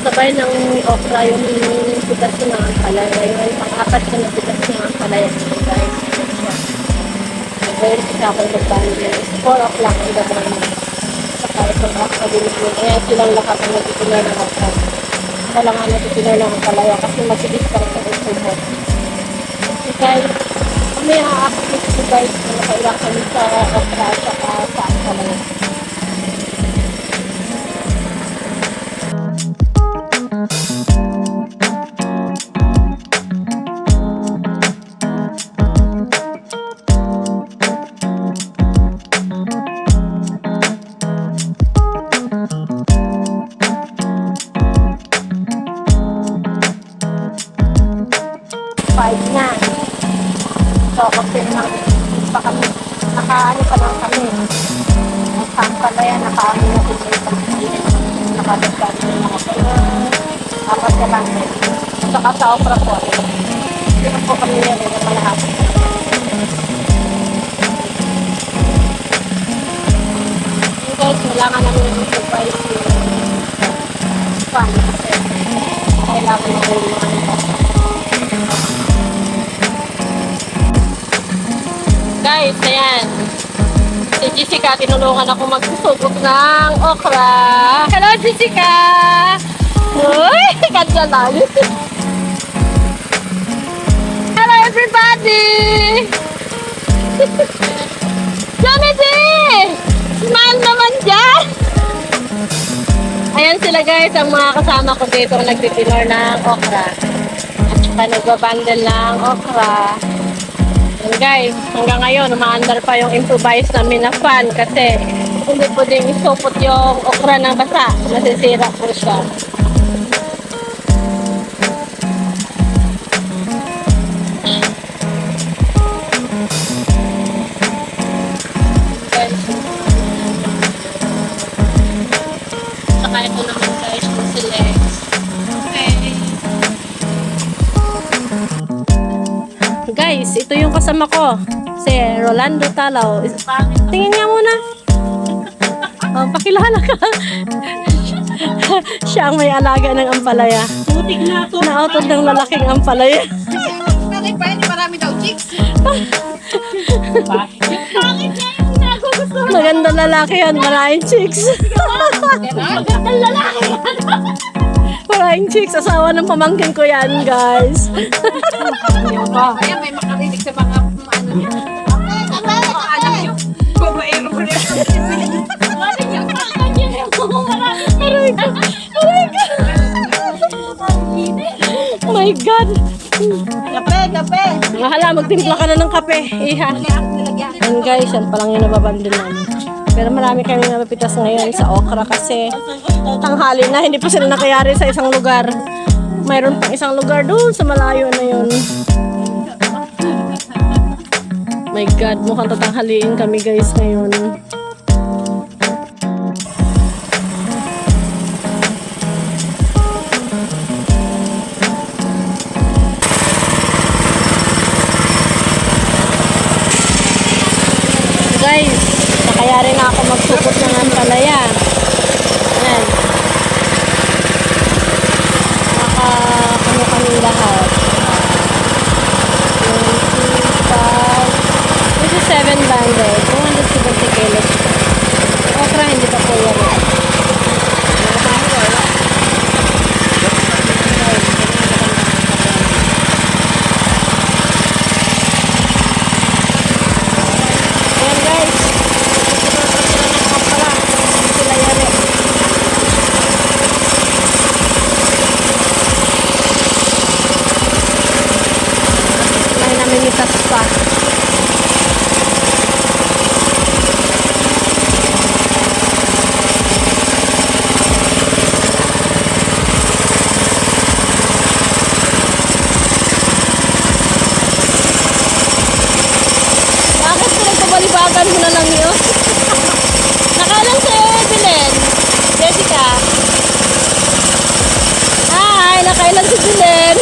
sabay ng okra yung pitas ng ampalaya. Yung pang-apat ko na pitas ng ampalaya. Guys, very siya akong mag-bundle. 4 o'clock in the morning. Saka itong okra din ko. Kaya silang lahat ang nagtituloy ng okra. Wala nga nagtituloy ng ampalaya kasi masilis pa rin sa usumot. Guys, may a-activate ko guys na nakailang kami sa okra at sa ampalaya. Na. So, kasi pa kami, nakaano pa lang kami. Nakampalaya, nakaano na kami. Nakadagdag na mga pala. Apat ka lang. Saka sa okra po. Sino po kami yan na malahati. Guys, kailangan namin yung surprise yung fan. Kasi kailangan namin yung mga guys, ayan. Si Jessica, tinulungan ako magsusubok ng okra. Hello, Jessica! Uy, kanya lang. Hello, everybody! Johnny! Smile naman dyan! Ayan sila guys, ang mga kasama ko dito nagtitinor ng okra. At saka nagbabandal ng okra. And guys, hanggang ngayon, umaandar pa yung improvise namin na fan kasi hindi pwedeng isupot yung okra ng basa. Nasisira po siya. Guys, saka ito naman guys, yung select. Guys, ito yung kasama ko. Si Rolando Talaw. Tingin niya muna. Oh, pakilala ka. Siya ang may alaga ng ampalaya. Putik na ito. Nautod ng lalaking ampalaya. Bakit pa yun? Marami daw chicks. Bakit niya yung nagugusto? Magandang lalaki yan. Maraming chicks. Magandang lalaki. Maraming chicks. Asawa ng pamangkin ko yan, guys. Kaya may makarinig sa mga ano niya. Anak niyo. Babaero ko rin. Aray niya. Aray ko. Aray ko. Oh my God. Kape. Hala, magtimpla ka na ng kape. Iha. And guys, yan palang yung nababandil namin. Pero marami kami napapitas ngayon sa okra kasi tanghali na, hindi pa sila nakayari sa isang lugar. Mayroon pang isang lugar doon sa malayo na yun. My God, mukhang tatanghaliin kami guys ngayon. Guys, nakayari na ako magsupot ng ampalaya. Ayan. Ano kami lahat. 27 bundle, 270 kilos. Okra, hindi pa po yan. Ayan guys. Sila yari. May namimitas pa. Balibagan mo na lang yun. Nakalang si Belen. Jessica. Hi, nakailan si Belen.